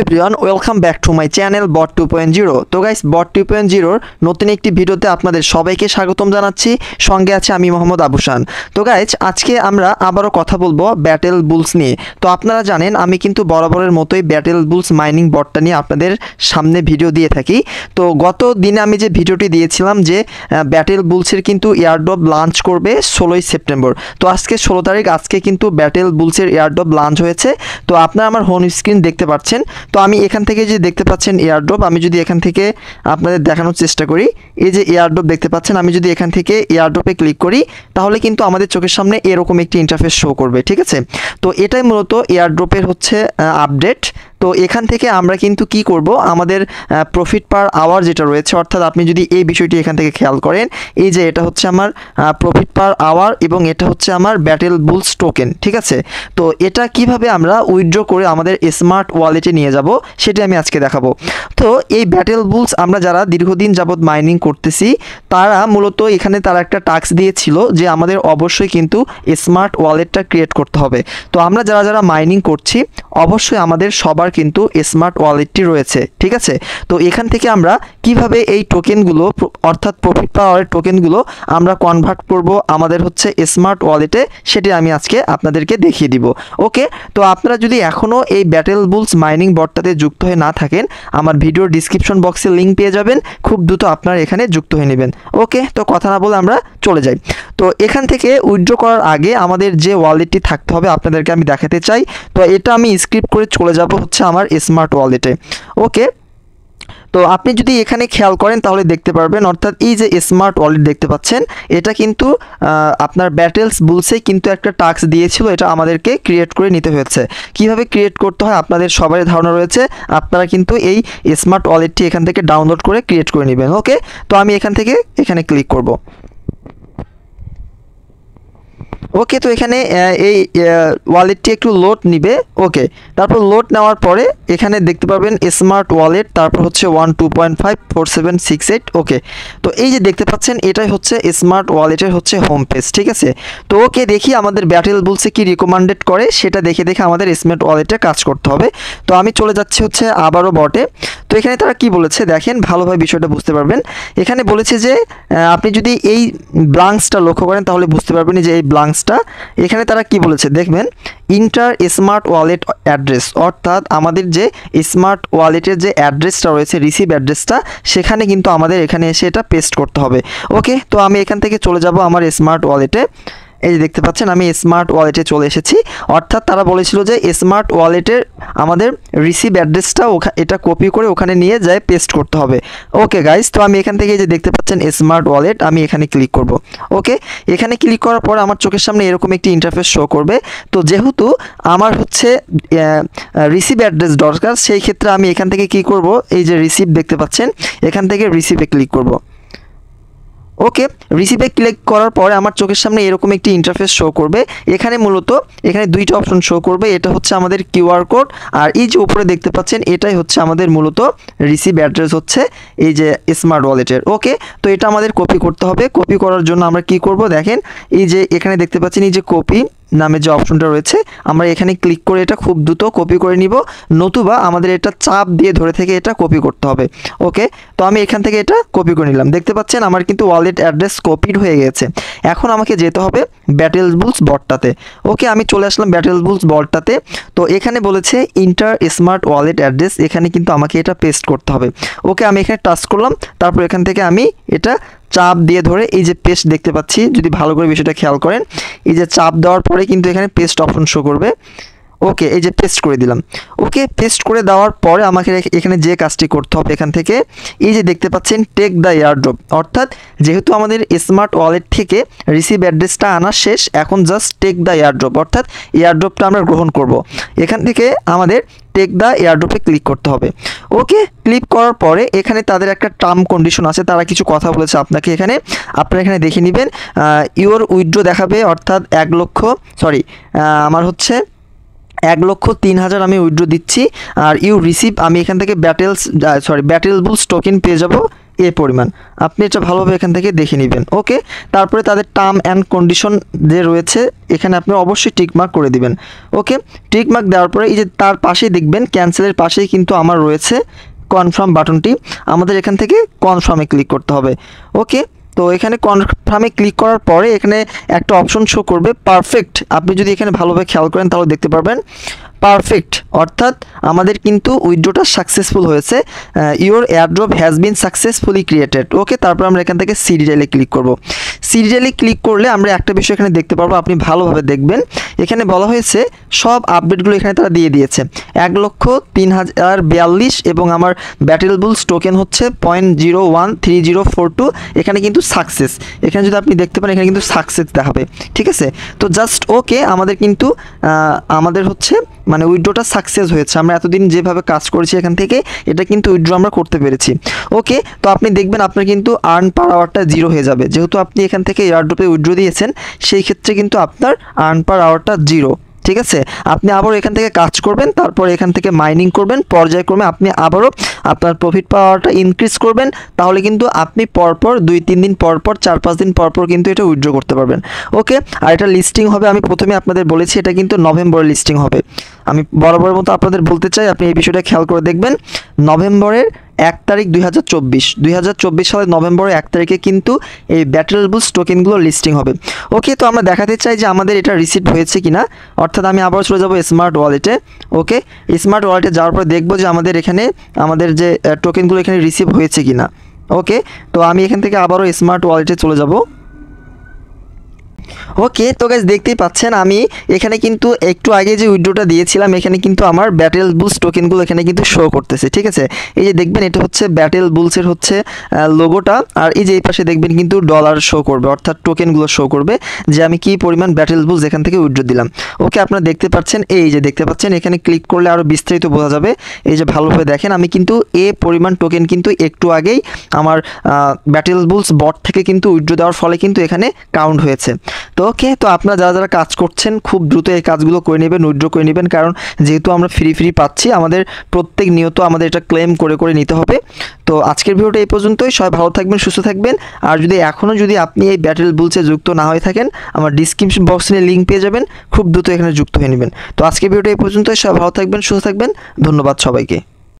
Everyone, welcome back to my channel bot 2.0। তো guys, বট 2.0 নতুন একটি ভিডিওতে আপনাদের সবাইকে স্বাগতম জানাচ্ছি। সঙ্গে আছে আমি মোহাম্মদ আবুশান। তো গাইস, আজকে আমরা আবারও কথা বলবো ব্যাটেল বুলস নিয়ে। তো আপনারা জানেন আমি কিন্তু বরাবরের মতোই ব্যাটেল বুলস মাইনিং বটটা নিয়ে আপনাদের সামনে ভিডিও দিয়ে থাকি। তো গত দিনে আমি যে ভিডিওটি দিয়েছিলাম যে ব্যাটেল বুলসের কিন্তু এয়ারড্রপ লঞ্চ করবে 16ই সেপ্টেম্বর। তো আজকে 16 তারিখ, আজকে কিন্তু ব্যাটেল বুলসের এয়ারড্রপ লঞ্চ হয়েছে। তো আপনারা আমার হোম স্ক্রিন দেখতে পাচ্ছেন। তো আমি এখান থেকে যে দেখতে পাচ্ছেন এয়ারড্রপ, আমি যদি এখান থেকে আপনাদের দেখানোর চেষ্টা করি, এই যে এয়ারড্রপ দেখতে পাচ্ছেন, আমি যদি এখান থেকে এয়ারড্রপে ক্লিক করি তাহলে কিন্তু আমাদের চোখের সামনে এরকম একটি ইন্টারফেস শো করবে, ঠিক আছে। তো এটাই মূলত এয়ারড্রপের হচ্ছে আপডেট। তো এখান থেকে আমরা কিন্তু কি করব, আমাদের প্রফিট পার আওয়ার যেটা রয়েছে, অর্থাৎ আপনি যদি এই বিষয়টি এখান থেকে খেয়াল করেন, এই যে এটা হচ্ছে আমার প্রফিট পার আওয়ার এবং এটা হচ্ছে আমার ব্যাটেল বুলস টোকেন, ঠিক আছে। তো এটা কিভাবে আমরা উইথড্র করে আমাদের স্মার্ট ওয়ালেটে নিয়ে যাব সেটা আমি আজকে দেখাবো। তো এই ব্যাটেল বুলস আমরা যারা দীর্ঘদিন যাবত মাইনিং করতেছি, তারা মূলত এখানে তারা একটা টাস্ক দিয়েছিল যে আমাদের অবশ্যই কিন্তু স্মার্ট ওয়ালেটটা ক্রিয়েট করতে হবে। তো আমরা যারা যারা মাইনিং করছি অবশ্যই আমাদের সবার কিন্তু স্মার্ট ওয়ালেটটি রয়েছে, ঠিক আছে। তো এখান থেকে আমরা কিভাবে এই টোকেনগুলো, অর্থাৎ প্রফিট পাওয়ারের টোকেনগুলো আমরা কনভার্ট করব আমাদের হচ্ছে স্মার্ট ওয়ালেটে, সেটি আমি আজকে আপনাদেরকে দেখিয়ে দিব। ওকে, তো আপনারা যদি এখনও এই ব্যাটেল বুলস মাইনিং বটটাতে যুক্ত হয়ে না থাকেন, আমার ভিডিওর ডিসক্রিপশন বক্সে লিঙ্ক পেয়ে যাবেন, খুব দ্রুত আপনারা এখানে যুক্ত হয়ে নেবেন। ওকে, তো কথা না বলে আমরা চলে যাই। তো এখান থেকে উইথড্র করার আগে আমাদের যে ওয়ালেটটি থাকতে হবে আপনাদেরকে আমি দেখাতে চাই। তো এটা আমি স্ক্রিপ্ট করে চলে যাব হচ্ছে আমার স্মার্ট ওয়ালেটে। ওকে, তো আপনি যদি এখানে খেয়াল করেন তাহলে দেখতে পারবেন, অর্থাৎ এই যে স্মার্ট ওয়ালেট দেখতে পাচ্ছেন, এটা কিন্তু আপনার ব্যাটেলস বুলসে কিন্তু একটা টাস্ক দিয়েছিল, এটা আমাদেরকে ক্রিয়েট করে নিতে হয়েছে। কিভাবে ক্রিয়েট করতে হয় আপনাদের সবারই ধারণা রয়েছে, আপনারা কিন্তু এই স্মার্ট ওয়ালেটটি এখান থেকে ডাউনলোড করে ক্রিয়েট করে নেবেন। ওকে, তো আমি এখান থেকে এখানে ক্লিক করব। ওকে, তো এখানে এই ওয়ালেটটি একটু লোড নিবে। ওকে, তারপর লোড নেওয়ার পরে এখানে দেখতে পাবেন স্মার্ট ওয়ালেট, তারপর হচ্ছে 12.54768। ওকে, তো এই যে দেখতে পাচ্ছেন এটাই হচ্ছে স্মার্ট ওয়ালেটের হচ্ছে হোম পেজ, ঠিক আছে। তো ওকে, দেখি আমাদের ব্যাটেল বুলসে কি রিকমেন্ডেড করে সেটা দেখে দেখে আমাদের স্মার্ট ওয়ালেটে কাজ করতে হবে। তো আমি চলে যাচ্ছি হচ্ছে আবারও বটে। তো এখানে তারা কি বলেছে দেখেন, ভালোভাবে বিষয়টা বুঝতে পারবেন। এখানে বলেছে যে আপনি যদি এই ব্লাঙ্কসটা লক্ষ্য করেন তাহলে বুঝতে পারবেন যে এই ব্লাঙ্কসটা, এখানে তারা কি বলেছে দেখবেন, ইন্টার স্মার্ট ওয়ালেট অ্যাড্রেস, অর্থাৎ আমাদের যে স্মার্ট ওয়ালেটের যে অ্যাড্রেসটা রয়েছে, রিসিভ অ্যাড্রেসটা, সেখানে কিন্তু আমাদের এখানে এসে এটা পেস্ট করতে হবে। ওকে, তো আমি এখান থেকে চলে যাব আমার স্মার্ট ওয়ালেটে। এই যে দেখতে পাচ্ছেন আমি স্মার্ট ওয়ালেটে চলে এসেছি। অর্থাৎ তারা বলেছিল যে স্মার্ট ওয়ালেটের আমাদের রিসিভ অ্যাড্রেসটা এটা কপি করে ওখানে নিয়ে যায় পেস্ট করতে হবে। ওকে গাইস, তো আমি এখান থেকে যে দেখতে পাচ্ছেন স্মার্ট ওয়ালেট, আমি এখানে ক্লিক করব। ওকে, এখানে ক্লিক করার পর আমার চোখের সামনে এরকম একটি ইন্টারফেস শো করবে। তো যেহেতু আমার হচ্ছে রিসিভ অ্যাড্রেস দরকার, সেই ক্ষেত্রে আমি এখান থেকে কি করব, এই যে রিসিভ দেখতে পাচ্ছেন, এখান থেকে রিসিভে ক্লিক করব। ওকে, রিসিভে ক্লিক করার পরে আমার চোখের সামনে এরকম একটি ইন্টারফেস শো করবে। এখানে মূলত এখানে দুইটা অপশন শো করবে, এটা হচ্ছে আমাদের কিউআর কোড, আর এই যে উপরে দেখতে পাচ্ছেন এটাই হচ্ছে আমাদের মূলত রিসিভ অ্যাড্রেস হচ্ছে এই যে স্মার্ট ওয়ালেটের। ওকে, তো এটা আমাদের কপি করতে হবে। কপি করার জন্য আমরা কি করব দেখেন, এই যে এখানে দেখতে পাচ্ছেন এই যে কপি নামে যে অপশনটা রয়েছে, আমরা এখানে ক্লিক করে এটা খুব দ্রুত কপি করে নিব, নতুবা আমাদের এটা চাপ দিয়ে ধরে থেকে এটা কপি করতে হবে। ওকে, তো আমি এখান থেকে এটা কপি করে নিলাম। দেখতে পাচ্ছেন আমার কিন্তু ওয়ালেট অ্যাড্রেস কপিড হয়ে গেছে। এখন আমাকে যেতে হবে ব্যাটেল বুলস বটটাতে। ওকে, আমি চলে আসলাম ব্যাটেল বুলস বটটাতে। তো এখানে বলেছে ইন্টার স্মার্ট ওয়ালেট অ্যাড্রেস, এখানে কিন্তু আমাকে এটা পেস্ট করতে হবে। ওকে, আমি এখানে টাচ করলাম, তারপর এখান থেকে আমি এটা চাপ দিয়ে ধরে এই যে পেস্ট দেখতে পাচ্ছি, যদি ভালো করে বিষয়টা খেয়াল করেন, এই যে চাপ দেওয়ার পরে কিন্তু এখানে পেস্ট অপশন শো করবে। ওকে, এই যে পেস্ট করে দিলাম। ওকে, পেস্ট করে দেওয়ার পরে আমাকে এখানে যে কাজটি করতে হবে, এখান থেকে এই যে দেখতে পাচ্ছেন টেক দ্য এয়ারড্রপ, অর্থাৎ যেহেতু আমাদের স্মার্ট ওয়ালেট থেকে রিসিভ অ্যাড্রেসটা আনা শেষ, এখন জাস্ট টেক দ্য এয়ারড্রপ, অর্থাৎ এয়ারড্রপটা আমরা গ্রহণ করব। এখান থেকে আমাদের টেক দ্য এয়ারড্রপে ক্লিক করতে হবে। ওকে, ক্লিক করার পরে এখানে তাদের একটা টার্ম কন্ডিশন আছে, তারা কিছু কথা বলেছে আপনাকে, এখানে আপনারা এখানে দেখে নেবেন। ইওর উইথড্র দেখাবে, অর্থাৎ 1,03,000 আমি উইথড্র দিচ্ছি, আর ইউ রিসিভ, আমি এখান থেকে ব্যাটেল বুলস টোকেন পেয়ে যাব এ পরিমাণ। আপনি এটা ভালোভাবে এখান থেকে দেখে নেবেন। ওকে, তারপরে তাদের টার্ম অ্যান্ড কন্ডিশন যে রয়েছে এখানে আপনি অবশ্যই টিকমার্ক করে দিবেন। ওকে, টিকমার্ক দেওয়ার পরে এই যে তার পাশেই দেখবেন ক্যান্সেলের পাশেই কিন্তু আমার রয়েছে কনফার্ম বাটনটি, আমাদের এখান থেকে কনফার্মে ক্লিক করতে হবে। ওকে, তো এখানে কনফার্মে ক্লিক করার পরে এখানে একটা অপশন শো করবে পারফেক্ট। আপনি যদি এখানে ভালোভাবে খেয়াল করেন তাহলে দেখতে পারবেন পারফেক্ট, অর্থাৎ আমাদের কিন্তু উইথড্রটা সাকসেসফুল হয়েছে। Your airdrop has been successfully created. Okay, তারপর আমরা এখান থেকে সি ডিটেইলে ক্লিক করব। সি ডিটেইলে ক্লিক করলে আমরা একটা বিষয় এখানে দেখতে পারবো, আপনি ভালোভাবে দেখবেন। এখানে বলা হয়েছে সব আপডেটগুলো এখানে তারা দিয়ে দিয়েছে। 1,03,042 এবং আমার ব্যাটেল বুলস টোকেন হচ্ছে 0.013042। এখানে কিন্তু সাকসেস, এখানে যদি আপনি দেখতে পান এখানে কিন্তু সাকসেস দেখাবে। ঠিক আছে, তো জাস্ট ওকে, আমাদের কিন্তু আমাদের হচ্ছে মানে উইথড্রটা সাকসেস হয়েছে। আমরা এতদিন যেভাবে কাজ করেছি এখান থেকে এটা কিন্তু উইথড্র আমরা করতে পেরেছি। ওকে, তো আপনি দেখবেন আপনার কিন্তু আর্ন পার আওয়ারটা 0 হয়ে যাবে, যেহেতু আপনি এখান থেকে এয়ারড্রপে উইথড্র দিয়েছেন সেই ক্ষেত্রে কিন্তু আপনার আর্ন পার আওয়ারটা 0। ঠিক আছে, আপনি আবারও এখান থেকে কাজ করবেন, তারপর এখান থেকে মাইনিং করবেন, পর্যায়ক্রমে আপনি আবারও আপনার প্রফিট পাওয়ারটা ইনক্রিজ করবেন, তাহলে কিন্তু আপনি পরপর 2-3 দিন পরপর 4-5 দিন পরপর কিন্তু এটা উইথড্র করতে পারবেন। ওকে, আর এটা লিস্টিং হবে, আমি প্রথমে আপনাদের বলেছি এটা কিন্তু নভেম্বরে লিস্টিং হবে। আমি বরাবরের মতো আপনাদের বলতে চাই আপনি এই বিষয়টা খেয়াল করে দেখবেন। নভেম্বরের 1 তারিখ 2024 সালের নভেম্বরের 1 তারিখে কিন্তু এই ব্যাটেল বুলস টোকেনগুলো লিস্টিং হবে। ওকে, তো আমরা দেখাতে চাই যে আমাদের এটা রিসিভ হয়েছে কিনা, অর্থাৎ আমি আবার চলে যাব স্মার্ট ওয়ালেটে। ওকে, স্মার্ট ওয়ালেটে যাওয়ার পর দেখব যে আমাদের এখানে আমাদের যে টোকেনগুলো এখানে রিসিভ হয়েছে কিনা। ওকে, তো আমি এখান থেকে আবারও স্মার্ট ওয়ালেটে চলে যাব। ওকে, তো গাইস দেখতেই পাচ্ছেন আমি এখানে কিন্তু একটু আগে যে উইথড্রটা দিয়েছিলাম এখানে কিন্তু আমার ব্যাটেল বুলস টোকেনগুলো এখানে কিন্তু শো করতেছে। ঠিক আছে, এই যে দেখবেন এটা হচ্ছে ব্যাটেল বুলসের হচ্ছে লোগোটা, আর এই যে এই পাশে দেখবেন কিন্তু ডলার শো করবে, অর্থাৎ টোকেনগুলো শো করবে যে আমি কি পরিমাণ ব্যাটেল বুলস এখান থেকে উইথড্র দিলাম। ওকে, আপনারা দেখতে পাচ্ছেন, এই যে দেখতে পাচ্ছেন এখানে ক্লিক করলে আরও বিস্তারিত বোঝা যাবে। এই যে ভালোভাবে দেখেন আমি কিন্তু পরিমাণ টোকেন কিন্তু একটু আগেই আমার ব্যাটেল বুলস বট থেকে কিন্তু উইথড্র দেওয়ার ফলে কিন্তু এখানে কাউন্ট হয়েছে। তো ওকে, তো আপনারা যারা যারা কাজ করছেন খুব দ্রুত এই কাজগুলো করে নেবেন, উইথড্র করে নেবেন, কারণ যেহেতু আমরা ফ্রি পাচ্ছি আমাদের প্রত্যেক নিয়ত আমাদের এটা ক্লেম করে নিতে হবে। তো আজকের ভিডিওটা এই পর্যন্তই। সবাই ভালো থাকবেন, সুস্থ থাকবেন। আর যদি এখনও যদি আপনি এই ব্যাটেল বুলসে যুক্ত না হয়ে থাকেন আমার ডিসক্রিপশন বক্সে লিঙ্ক পেয়ে যাবেন, খুব দ্রুত এখানে যুক্ত হয়ে নেবেন। তো আজকের ভিডিওটা এই পর্যন্তই। সবাই ভালো থাকবেন, সুস্থ থাকবেন। ধন্যবাদ সবাইকে।